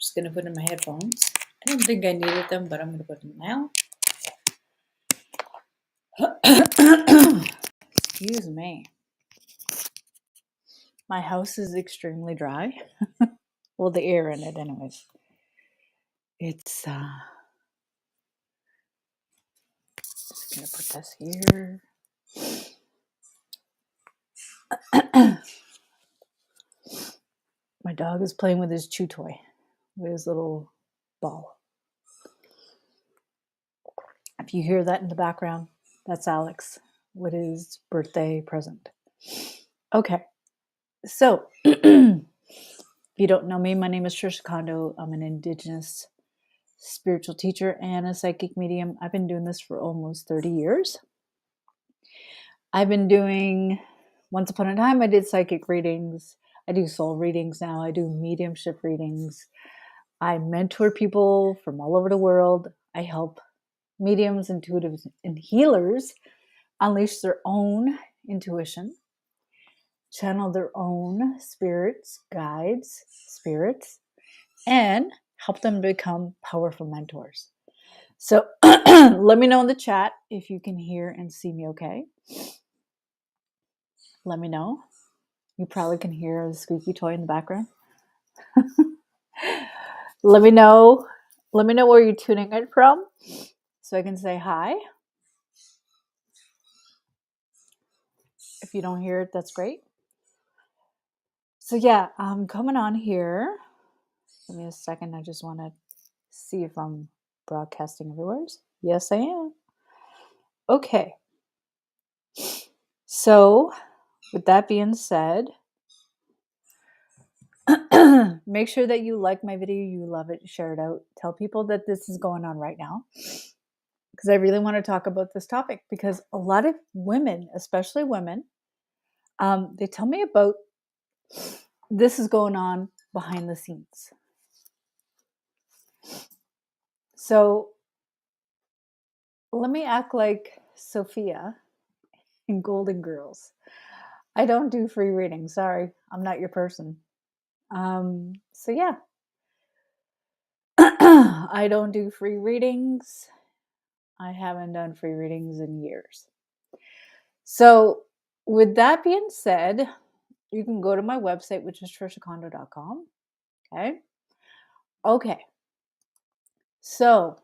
just going to put in my headphones. I don't think I needed them, but I'm going to put them now. Excuse me. My house is extremely dry. Well, the air in it anyways. It's, just going to put this here. My dog is playing with his chew toy, with his little ball. If you hear that in the background, that's Alex with his birthday present. Okay, so if you don't know me, my name is Trisha Kondo. I'm an Indigenous spiritual teacher and a psychic medium. I've been doing this for almost 30 years. I've been doing, once upon a time, I did psychic readings. I do soul readings now. I do mediumship readings. I mentor people from all over the world. I help mediums, intuitives, and healers unleash their own intuition, channel their own spirits, guides, spirits, and help them become powerful mentors. So let me know in the chat if you can hear and see me okay. Let me know. You probably can hear a squeaky toy in the background. Let me know where you're tuning in from so I can say hi. If you don't hear it, that's great. So yeah, I'm coming on here. Give me a second. I just want to see if I'm broadcasting everywhere. Yes, I am. Okay. So with that being said, make sure that you like my video, you love it, share it out. Tell people that this is going on right now. Because I really want to talk about this topic because a lot of women, especially women, they tell me about this is going on behind the scenes. So let me act like Sophia in Golden Girls. I don't do free readings. Sorry, I'm not your person. So yeah, I don't do free readings. I haven't done free readings in years. So with that being said, you can go to my website, which is trishakondo.com. Okay. So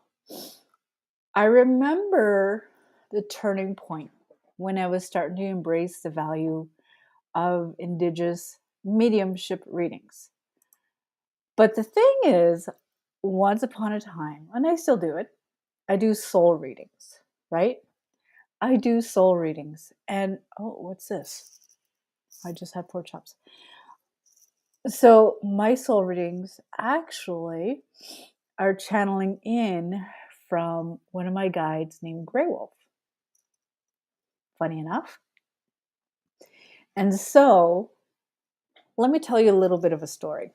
I remember the turning point when I was starting to embrace the value of Indigenous mediumship readings. But the thing is, once upon a time, and I still do it, I do soul readings, right? I do soul readings. And, oh, what's this? I just had pork chops. So my soul readings actually are channeling in from one of my guides named Grey Wolf. Funny enough. And so let me tell you a little bit of a story.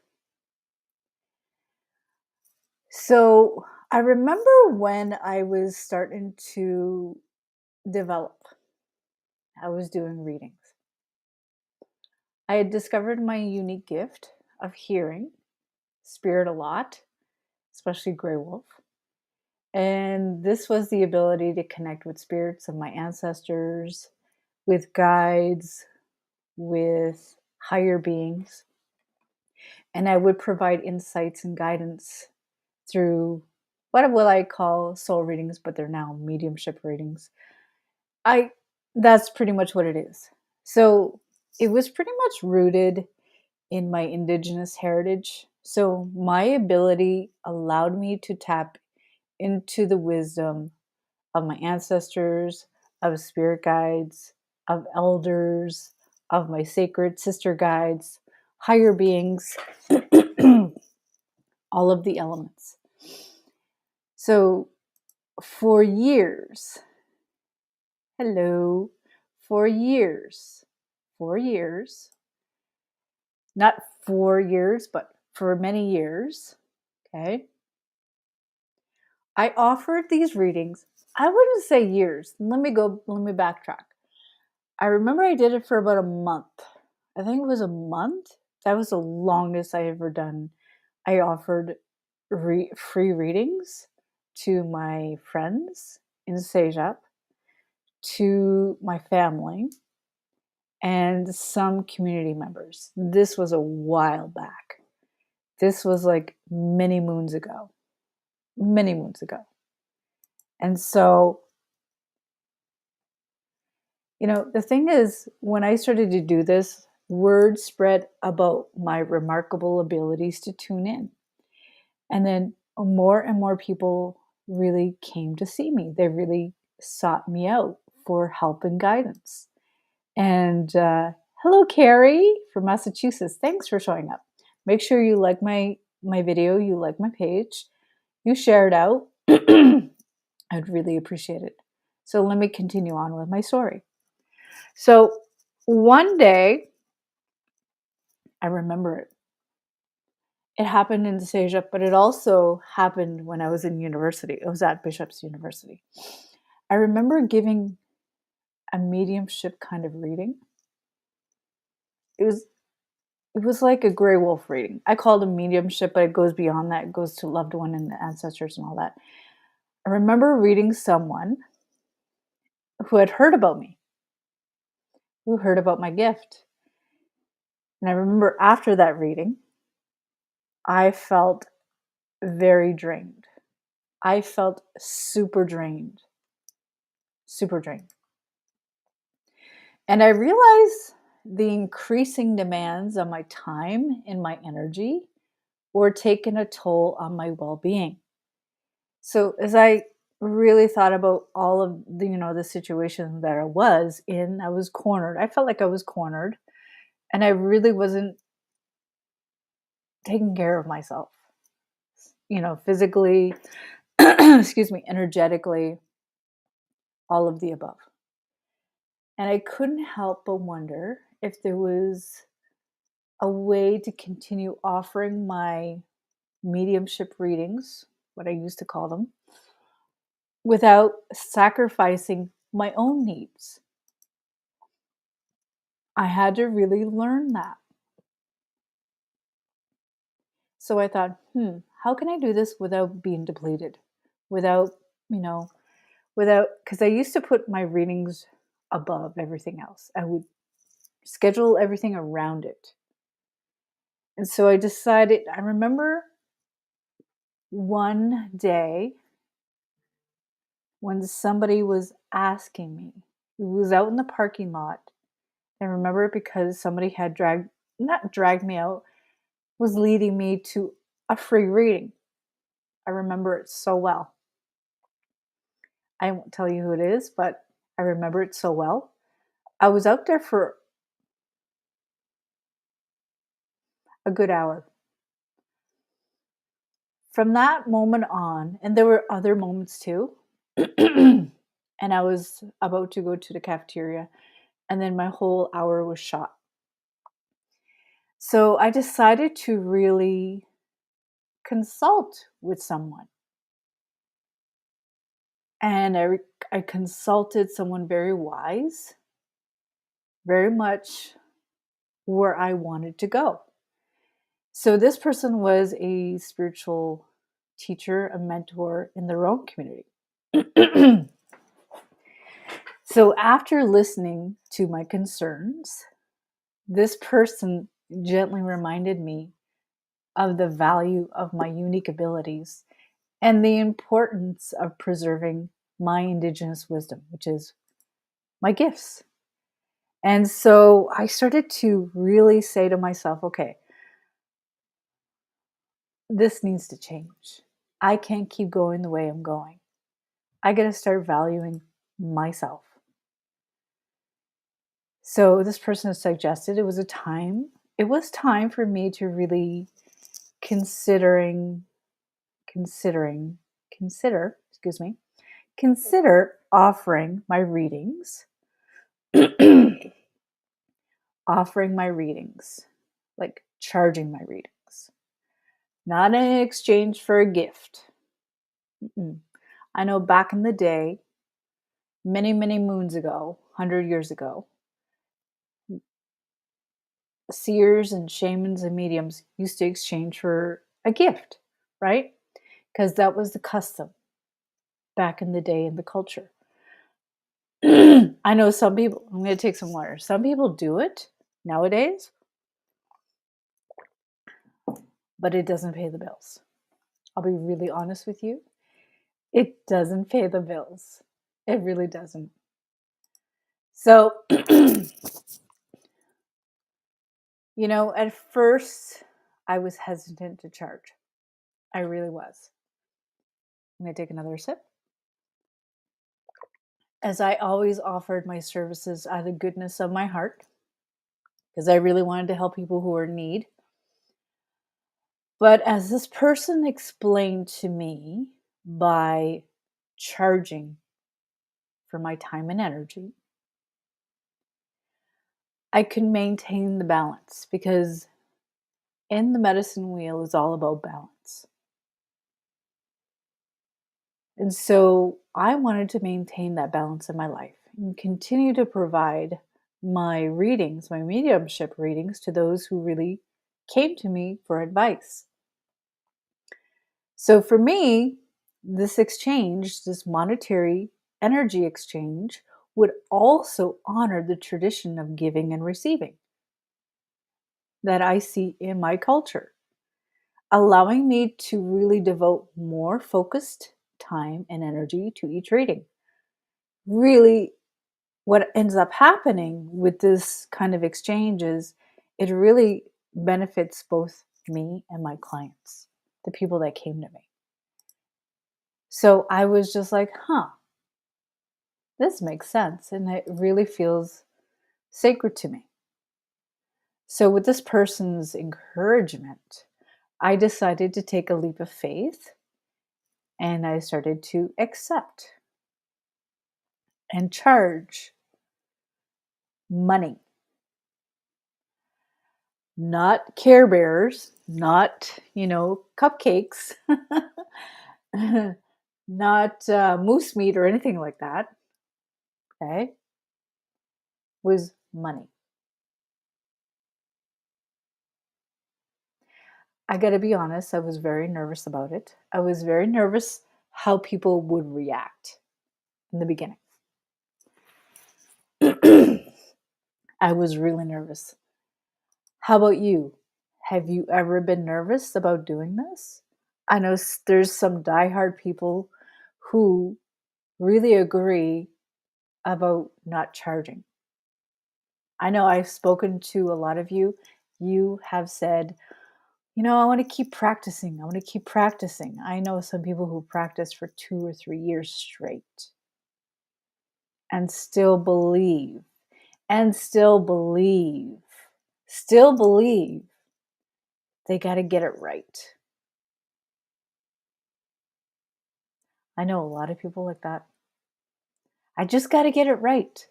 So I remember when I was starting to develop, I was doing readings. I had discovered my unique gift of hearing spirit a lot, especially Grey Wolf. And this was the ability to connect with spirits of my ancestors, with guides, with higher beings. And I would provide insights and guidance through what will I call soul readings, but they're now mediumship readings. That's pretty much what it is. So it was pretty much rooted in my Indigenous heritage. So my ability allowed me to tap into the wisdom of my ancestors, of spirit guides, of elders, of my sacred sister guides, higher beings, all of the elements. So for years, for years, not 4 years, but for many years, okay, I offered these readings. I wouldn't say years. Let me backtrack. I remember I did it for about a month. I think it was a month. That was the longest I ever done. I offered free readings to my friends in Sejap, to my family, and some community members. This was a while back. This was like many moons ago. Many moons ago. And so, the thing is, when I started to do this, word spread about my remarkable abilities to tune in. And then more and more people really came to see me. They really sought me out for help and guidance. And hello, Carrie from Massachusetts. Thanks for showing up. Make sure you like my video, you like my page, you share it out. I'd really appreciate it. So let me continue on with my story. So one day, I remember it. It happened in Seja, but it also happened when I was in university. I was at Bishop's University. I remember giving a mediumship kind of reading. It was like a gray wolf reading. I called it mediumship, but it goes beyond that. It goes to loved one and the ancestors and all that. I remember reading someone who had heard about me, who heard about my gift. And I remember after that reading, I felt very drained. I felt super drained. Super drained. And I realized the increasing demands on my time and my energy were taking a toll on my well-being. So as I really thought about all of the situation that I was in, I was cornered. I felt like I was cornered, and I really wasn't taking care of myself, physically, excuse me, energetically, all of the above. And I couldn't help but wonder if there was a way to continue offering my mediumship readings, what I used to call them, without sacrificing my own needs. I had to really learn that. So I thought, how can I do this without being depleted? Without, because I used to put my readings above everything else. I would schedule everything around it. And so I decided, I remember one day when somebody was asking me, it was out in the parking lot. I remember it because somebody had not dragged me out, was leading me to a free reading. I remember it so well. I won't tell you who it is, but I remember it so well. I was out there for a good hour. From that moment on, and there were other moments too, and I was about to go to the cafeteria, and then my whole hour was shot. So I decided to really consult with someone. And I consulted someone very wise, very much where I wanted to go. So this person was a spiritual teacher, a mentor in their own community. So after listening to my concerns, this person gently reminded me of the value of my unique abilities and the importance of preserving my Indigenous wisdom, which is my gifts. And so I started to really say to myself, okay, this needs to change. I can't keep going the way I'm going. I got to start valuing myself. So this person suggested it was time for me to really consider offering my readings, like charging my readings, not in exchange for a gift. I know back in the day, many, many moons ago, 100 years ago, seers and shamans and mediums used to exchange for a gift, right? because that was the custom back in the day in the culture. I know some people, I'm going to take some water. Some people do it nowadays, but it doesn't pay the bills. I'll be really honest with you. It doesn't pay the bills. It really doesn't. So, at first I was hesitant to charge. I really was. I'm going to take another sip. As I always offered my services out of the goodness of my heart, because I really wanted to help people who are in need. But as this person explained to me, by charging for my time and energy, I could maintain the balance, because in the medicine wheel is all about balance. And so I wanted to maintain that balance in my life and continue to provide my readings, my mediumship readings, to those who really came to me for advice. So for me, this exchange, this monetary energy exchange, would also honor the tradition of giving and receiving that I see in my culture, allowing me to really devote more focused time and energy to each reading. Really, what ends up happening with this kind of exchange is it really benefits both me and my clients, the people that came to me. So I was just like, this makes sense. And it really feels sacred to me. So with this person's encouragement, I decided to take a leap of faith, and I started to accept and charge money. Not Care Bears, not, cupcakes, not moose meat or anything like that. Okay. Was money. I got to be honest, I was very nervous about it. I was very nervous how people would react in the beginning. I was really nervous. How about you? Have you ever been nervous about doing this? I know there's some diehard people who really agree about not charging. I know I've spoken to a lot of you. You have said, I want to keep practicing. I want to keep practicing. I know some people who practice for 2 or 3 years straight and still believe, still believe they got to get it right. I know a lot of people like that. I just got to get it right.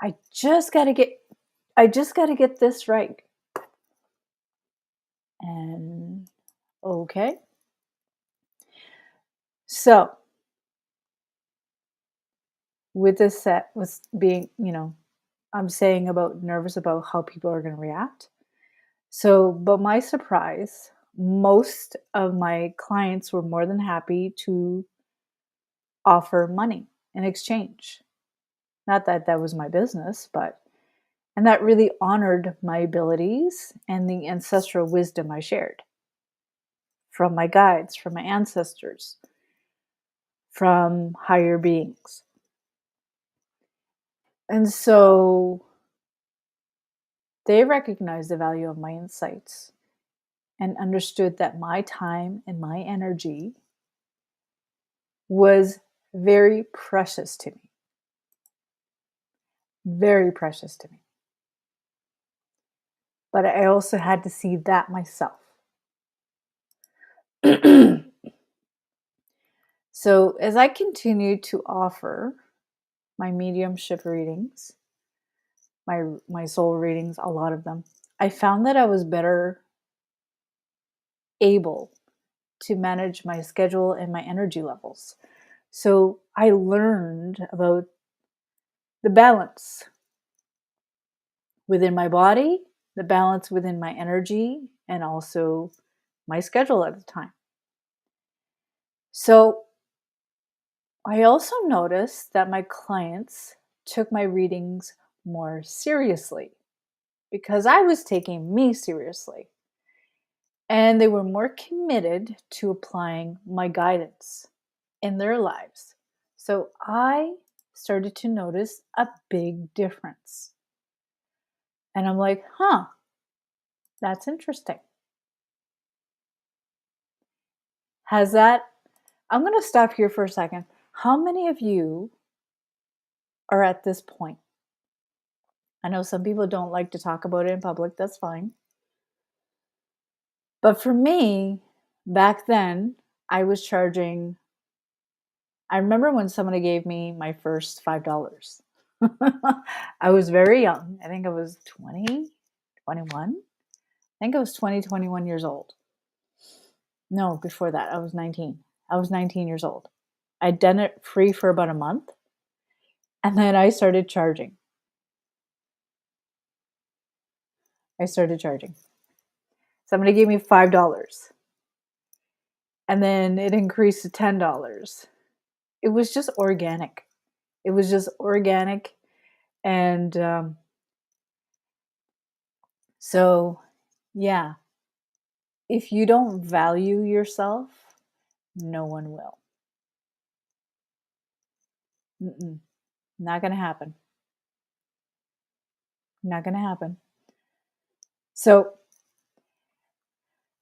I just got to get this right. And okay. So, with this set was being, I'm saying about nervous about how people are going to react. So, but my surprise, most of my clients were more than happy to offer money in exchange. Not that that was my business, and that really honored my abilities and the ancestral wisdom I shared from my guides, from my ancestors, from higher beings. And so they recognized the value of my insights and understood that my time and my energy was very precious to me. Very precious to me. But I also had to see that myself. So as I continued to offer my mediumship readings, my soul readings, a lot of them, I found that I was better able to manage my schedule and my energy levels. So I learned about the balance within my body, the balance within my energy, and also my schedule at the time. So I also noticed that my clients took my readings more seriously because I was taking me seriously. And they were more committed to applying my guidance in their lives. So I started to notice a big difference. And I'm like, huh, that's interesting. Has that, I'm going to stop here for a second. How many of you are at this point? I know some people don't like to talk about it in public. That's fine. But for me, back then, I was charging. I remember when somebody gave me my first $5. I was very young. I think I was 20, 21. I think I was 20, 21 years old. No, before that, I was 19. I was 19 years old. I'd done it free for about a month. And then I started charging. Somebody gave me $5. And then it increased to $10. It was just organic. And so, yeah, if you don't value yourself, no one will. Not going to happen. Not going to happen. So,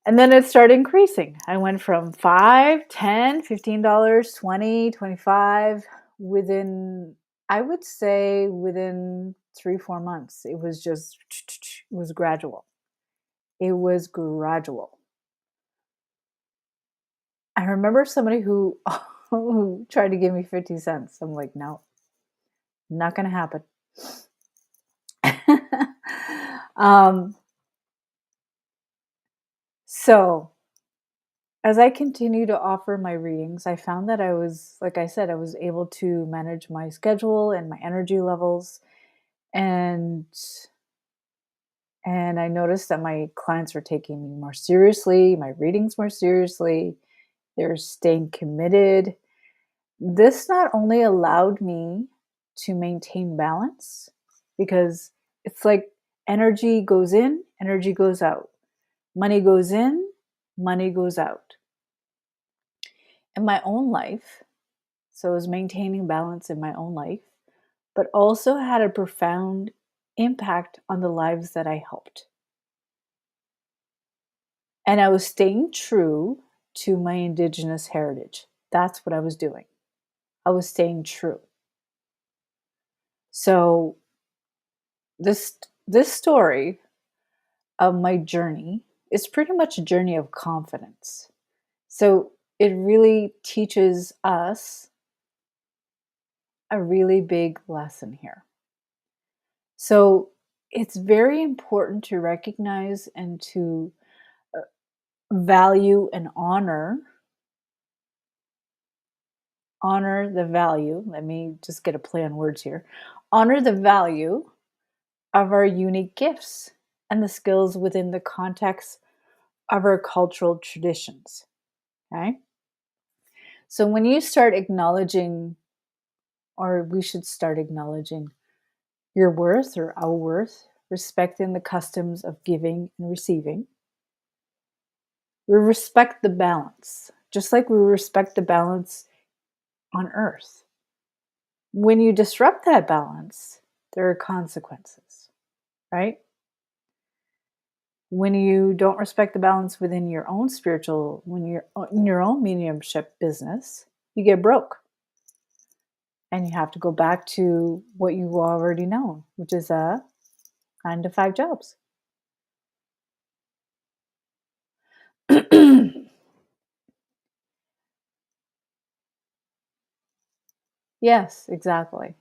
and then it started increasing. I went from $5, $10, $15, $20, $25 within, I would say within 3-4 months. It was gradual. It was gradual. I remember somebody who tried to give me 50 cents. I'm like, no, not going to happen. So as I continue to offer my readings, I found that I was, like I said, I was able to manage my schedule and my energy levels. And I noticed that my clients were taking me more seriously, my readings more seriously. They're staying committed. This not only allowed me to maintain balance, because it's like energy goes in, energy goes out. Money goes in, money goes out. In my own life, so I was maintaining balance in my own life, but also had a profound impact on the lives that I helped. And I was staying true to my Indigenous heritage. That's what I was doing. I was staying true. So this story of my journey is pretty much a journey of confidence. So it really teaches us a really big lesson here. So it's very important to recognize and to value and honor the value. Let me just get a play on words here. Honor the value of our unique gifts and the skills within the context of our cultural traditions. Okay? So when you start acknowledging, or we should start acknowledging, your worth or our worth, respecting the customs of giving and receiving, we respect the balance, just like we respect the balance on earth. When you disrupt that balance, there are consequences, right? When you don't respect the balance within your own when you're in your own mediumship business, you get broke. And you have to go back to what you already know, which is 9-to-5 jobs. Yes, exactly.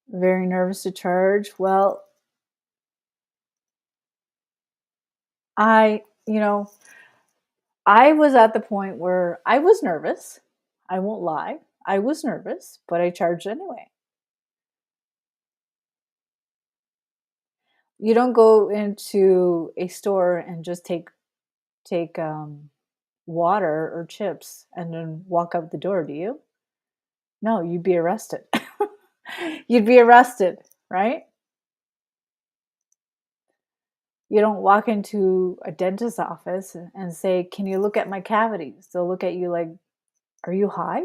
Very nervous to charge. Well, I was at the point where I was nervous. I won't lie. I was nervous, but I charged anyway. You don't go into a store and just take take water or chips and then walk out the door, do you? No, you'd be arrested. You'd be arrested, right? You don't walk into a dentist's office and say, "Can you look at my cavities?" They'll look at you like, "Are you high?"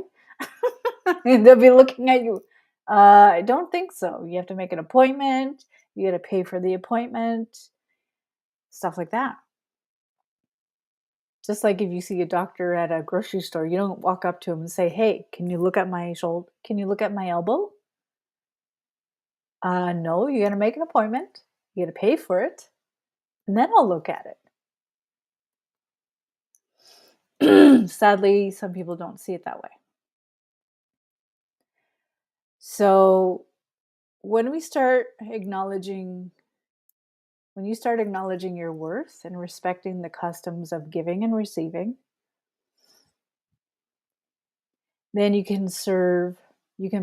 And they'll be looking at you. I don't think so. You have to make an appointment. You got to pay for the appointment, stuff like that. Just like if you see a doctor at a grocery store, you don't walk up to him and say, "Hey, can you look at my shoulder? Can you look at my elbow?" No, you got to make an appointment. You got to pay for it, and then I'll look at it. Sadly, some people don't see it that way. So when we start acknowledging, when you start acknowledging your worth and respecting the customs of giving and receiving, then you can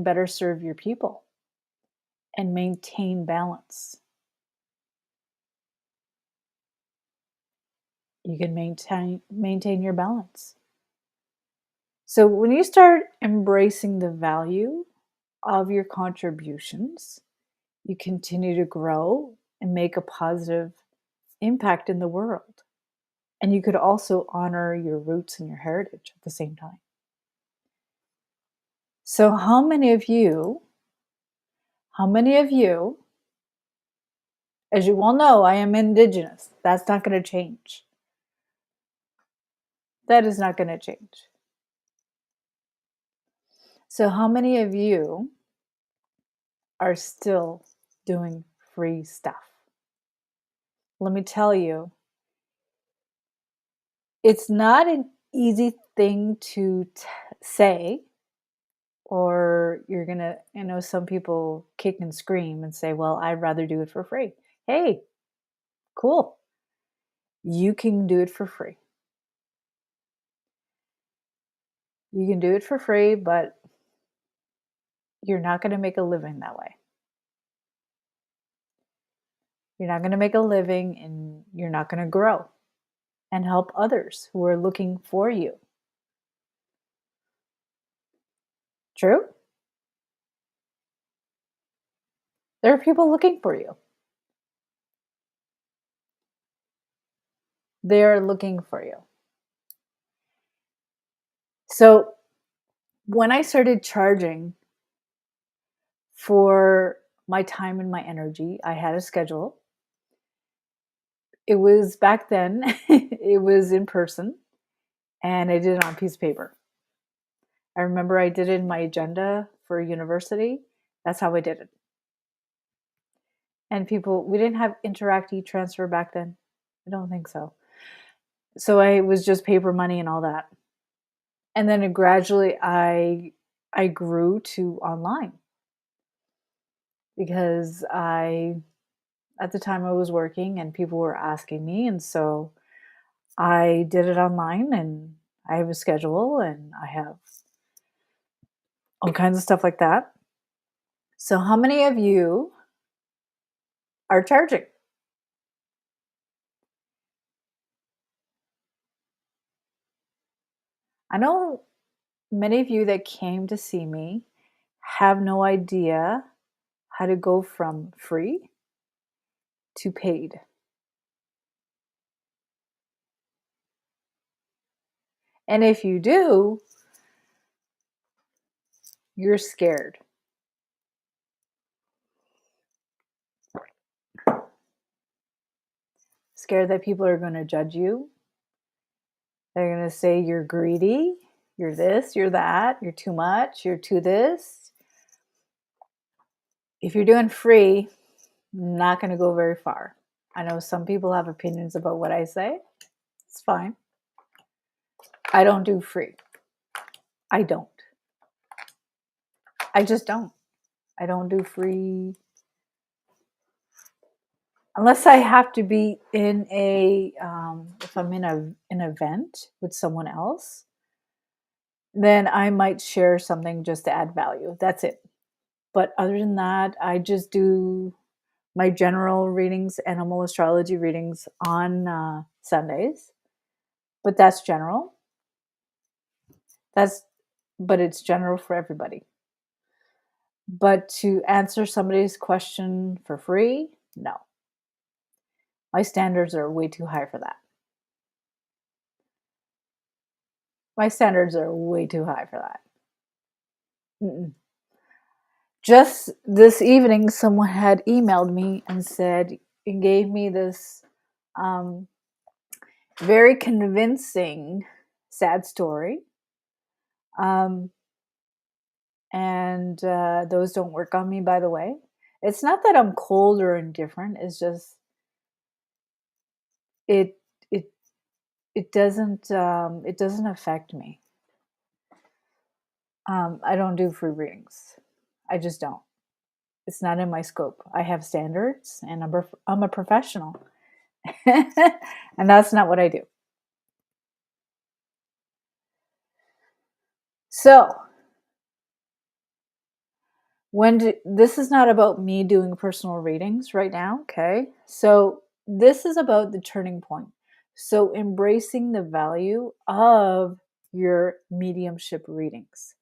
better serve your people and maintain balance. You can maintain your balance. So when you start embracing the value of your contributions, you continue to grow and make a positive impact in the world. And you could also honor your roots and your heritage at the same time. So how many of you, as you well know, I am Indigenous. That's not going to change. That is not going to change. So how many of you are still doing free stuff? Let me tell you, it's not an easy thing to say, or you're going to, some people kick and scream and say, well, I'd rather do it for free. Hey, cool. You can do it for free. You can do it for free, but you're not going to make a living that way. You're not going to make a living, and you're not going to grow and help others who are looking for you. True? There are people looking for you. They're looking for you. So when I started charging for my time and my energy, I had a schedule. It was back then, it was in person, and I did it on a piece of paper. I remember I did it in my agenda for university. That's how I did it. And we didn't have Interact e-transfer back then. I don't think so. So it was just paper money and all that. And then gradually I grew to online, because at the time I was working and people were asking me. And so I did it online, and I have a schedule, and I have all kinds of stuff like that. So how many of you are charging? I know many of you that came to see me have no idea how to go from free to paid. And if you do, you're scared. Scared that people are going to judge you. They're going to say you're greedy, you're this, you're that, you're too much, you're too this. If you're doing free, not going to go very far. I know some people have opinions about what I say. It's fine. I don't do free. I don't. I just don't. I don't do free unless I have to be in if I'm in an event with someone else, then I might share something just to add value. That's it. But other than that, I just do my general readings, animal astrology readings on Sundays. But that's general. But it's general for everybody. But to answer somebody's question for free, no. My standards are way too high for that. My standards are way too high for that. Mm-mm. Just this evening, someone had emailed me and gave me this very convincing sad story. And those don't work on me, by the way. It's not that I'm cold or indifferent. It's just it it it doesn't affect me. I don't do free readings. I just don't. It's not in my scope. I have standards, and I'm a professional, and that's not what I do. So this is not about me doing personal readings right now, okay? So this is about the turning point. So embracing the value of your mediumship readings.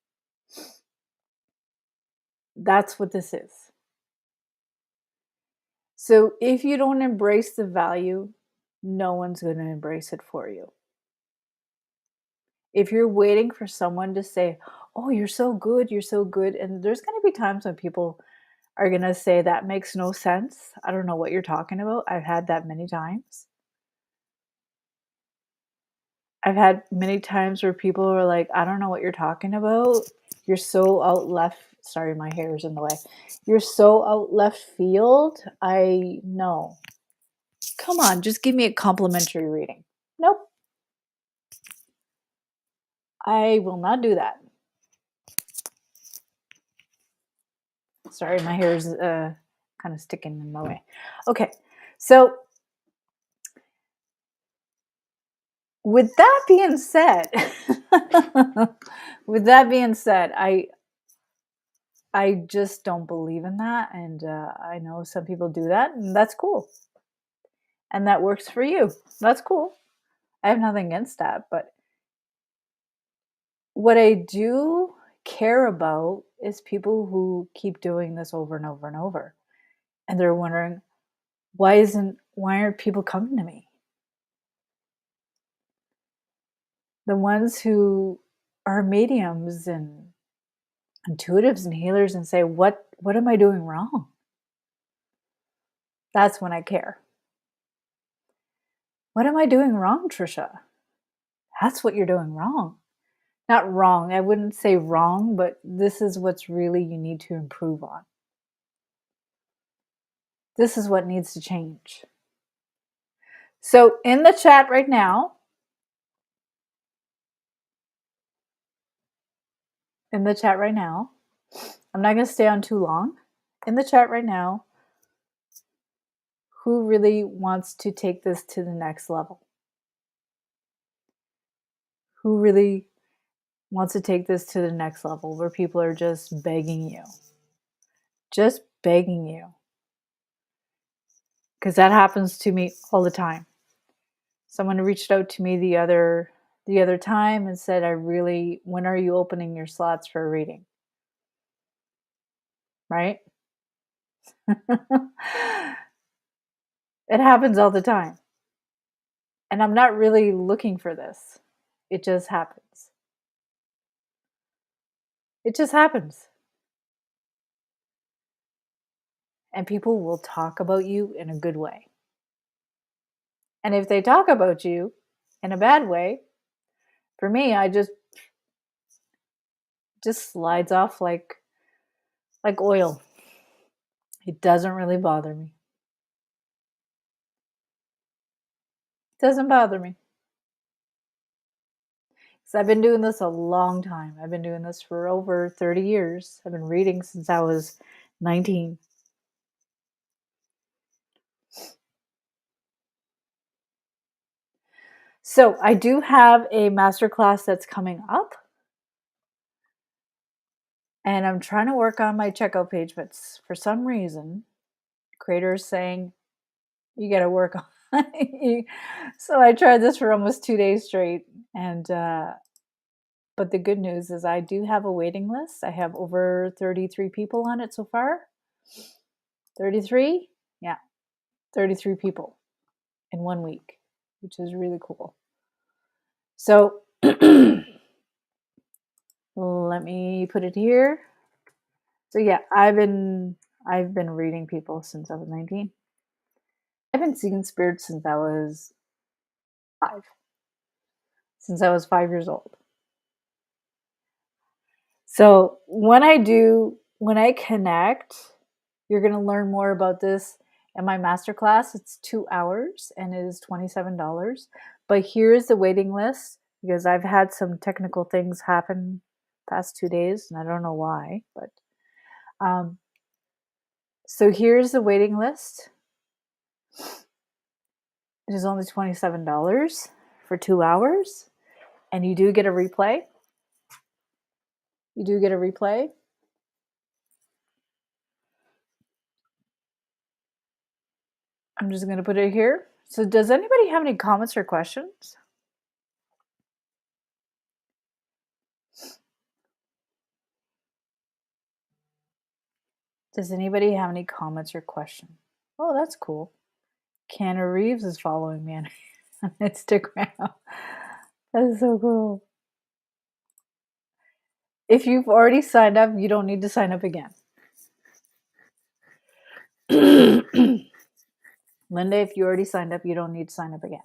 That's what this is. So if you don't embrace the value, no one's going to embrace it for you. If you're waiting for someone to say, "Oh, you're so good, and there's going to be times when people are going to say, "That makes no sense. I don't know what you're talking about." I've had that many times. I've had many times where people are like, "I don't know what you're talking about. You're so out left." Sorry, my hair is in the way. "You're so out left field." I know. Come on, just give me a complimentary reading. Nope. I will not do that. Sorry, my hair is kind of sticking in my way. Okay, so with that being said, I just don't believe in that, and I know some people do that, and that's cool, and that works for you. That's cool. I have nothing against that, but what I do care about is people who keep doing this over and over and over, and they're wondering why aren't people coming to me? The ones who are mediums and intuitives and healers and say, what am I doing wrong? That's when I care. What am I doing wrong, Trisha? That's what you're doing wrong. Not wrong. I wouldn't say wrong, but this is what's really you need to improve on. This is what needs to change. So in the chat right now, I'm not going to stay on too long. In the chat right now, who really wants to take this to the next level? Who really wants to take this to the next level where people are just begging you? Just begging you. Because that happens to me all the time. Someone reached out to me the other time and said, when are you opening your slots for a reading? Right? It happens all the time. And I'm not really looking for this. It just happens. It just happens. And people will talk about you in a good way. And if they talk about you in a bad way, for me, I just slides off like oil. It doesn't really bother me. It doesn't bother me. So I've been doing this a long time. I've been doing this for over 30 years. I've been reading since I was 19. So I do have a masterclass that's coming up. And I'm trying to work on my checkout page, but for some reason, creators saying, you got to work So I tried this for almost 2 days straight, and, but the good news is I do have a waiting list. I have over 33 people on it so far. 33? Yeah, 33 people in 1 week, which is really cool. So let me put it here. So yeah, I've been reading people since I was 19. I've been seeing spirits since I was 5. Since I was 5 years old. So when I connect, you're going to learn more about this in my masterclass. It's 2 hours and it is $27. But here's the waiting list because I've had some technical things happen past 2 days and I don't know why, but so here's the waiting list. It is only $27 for 2 hours and you do get a replay. You do get a replay. I'm just going to put it here. So does anybody have any comments or questions? Does anybody have any comments or questions? Oh, that's cool. Canna Reeves is following me on Instagram. That is so cool. If you've already signed up, you don't need to sign up again. Linda, if you already signed up, you don't need to sign up again.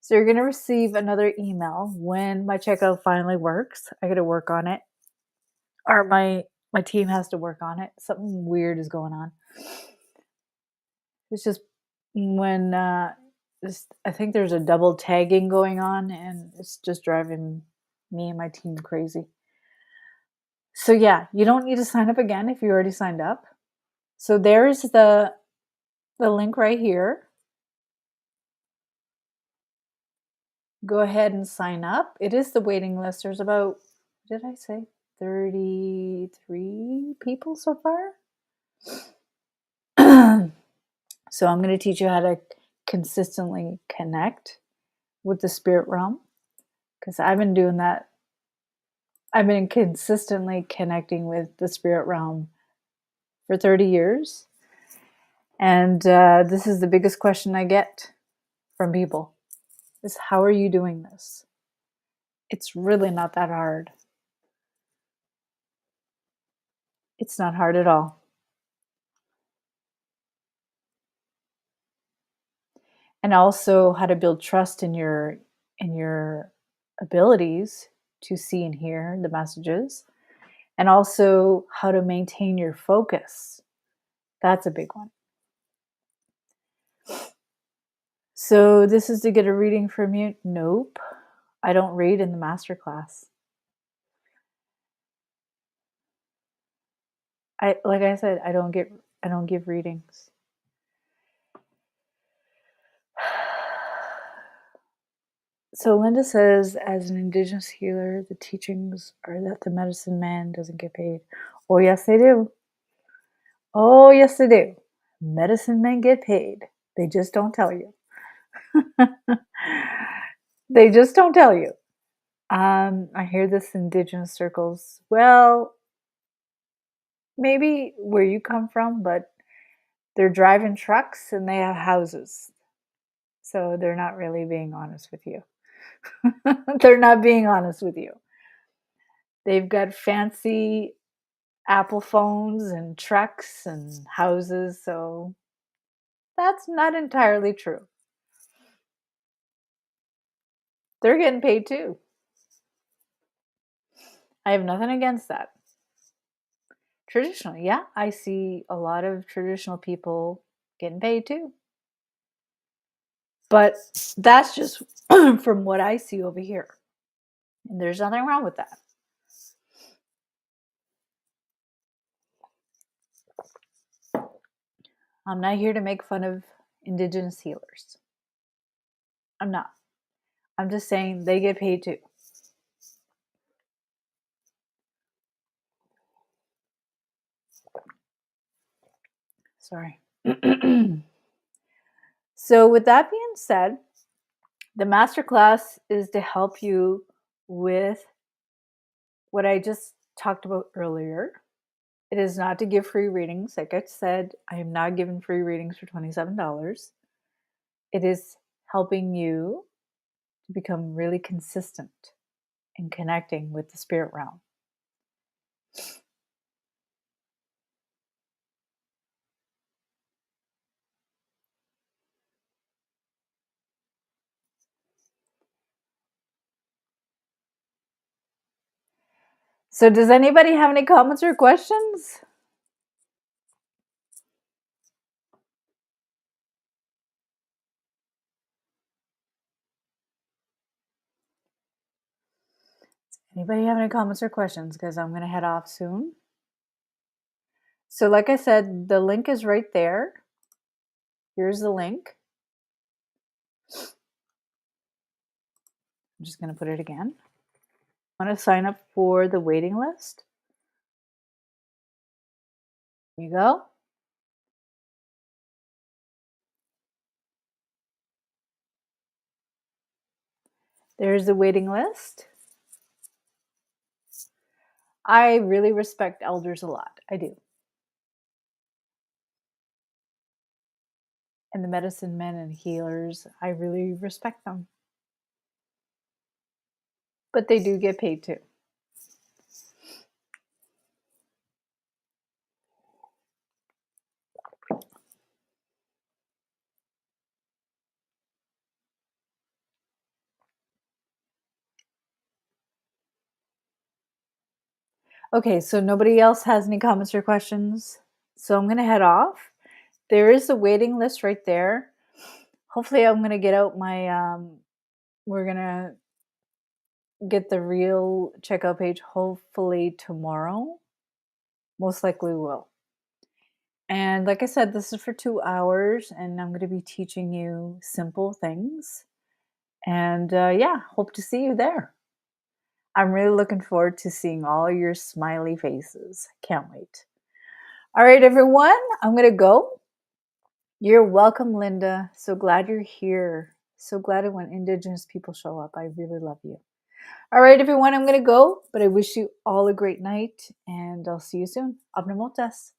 So you're going to receive another email when my checkout finally works. I got to work on it. Or my team has to work on it. Something weird is going on. It's just when I think there's a double tagging going on and it's just driving me and my team crazy. So yeah, you don't need to sign up again if you already signed up. So there's the link right here. Go ahead and sign up. It is the waiting list. There's about, did I say 33 people so far? So I'm going to teach you how to consistently connect with the spirit realm because I've been doing that. I've been consistently connecting with the spirit realm for 30 years. And this is the biggest question I get from people is how are you doing this? It's really not that hard. It's not hard at all. And also how to build trust in your abilities to see and hear the messages, and also how to maintain your focus. That's a big one. So this is to get a reading from you? Nope. I don't read in the masterclass. Like I said, I don't give readings. So Linda says, as an Indigenous healer, the teachings are that the medicine man doesn't get paid. Oh, yes, they do. Oh, yes, they do. Medicine men get paid. They just don't tell you. They just don't tell you. I hear this in Indigenous circles. Well, maybe where you come from, but they're driving trucks and they have houses. So they're not really being honest with you. They're not being honest with you. They've got fancy Apple phones and trucks and houses, so that's not entirely true. They're getting paid too. I have nothing against that. Traditionally, yeah, I see a lot of traditional people getting paid too. But that's just from what I see over here. And there's nothing wrong with that. I'm not here to make fun of Indigenous healers. I'm not. I'm just saying they get paid too. Sorry. So with that being said, the masterclass is to help you with what I just talked about earlier. It is not to give free readings. Like I said, I am not giving free readings for $27. It is helping you to become really consistent in connecting with the spirit realm. So does anybody have any comments or questions? Anybody have any comments or questions? Because I'm going to head off soon. So like I said, the link is right there. Here's the link. I'm just going to put it again. I want to sign up for the waiting list. Here you go. There's the waiting list. I really respect elders a lot. I do. And the medicine men and healers, I really respect them. But they do get paid too. Okay, so nobody else has any comments or questions. So I'm going to head off. There is a waiting list right there. Hopefully I'm going to get out my, we're going to get the real checkout page hopefully tomorrow. Most likely will. And like I said, this is for 2 hours and I'm going to be teaching you simple things. And yeah, hope to see you there. I'm really looking forward to seeing all your smiley faces. Can't wait. All right, everyone, I'm going to go. You're welcome, Linda. So glad you're here. So glad when Indigenous people show up. I really love you. All right, everyone, I'm going to go, but I wish you all a great night and I'll see you soon. Abnamotas.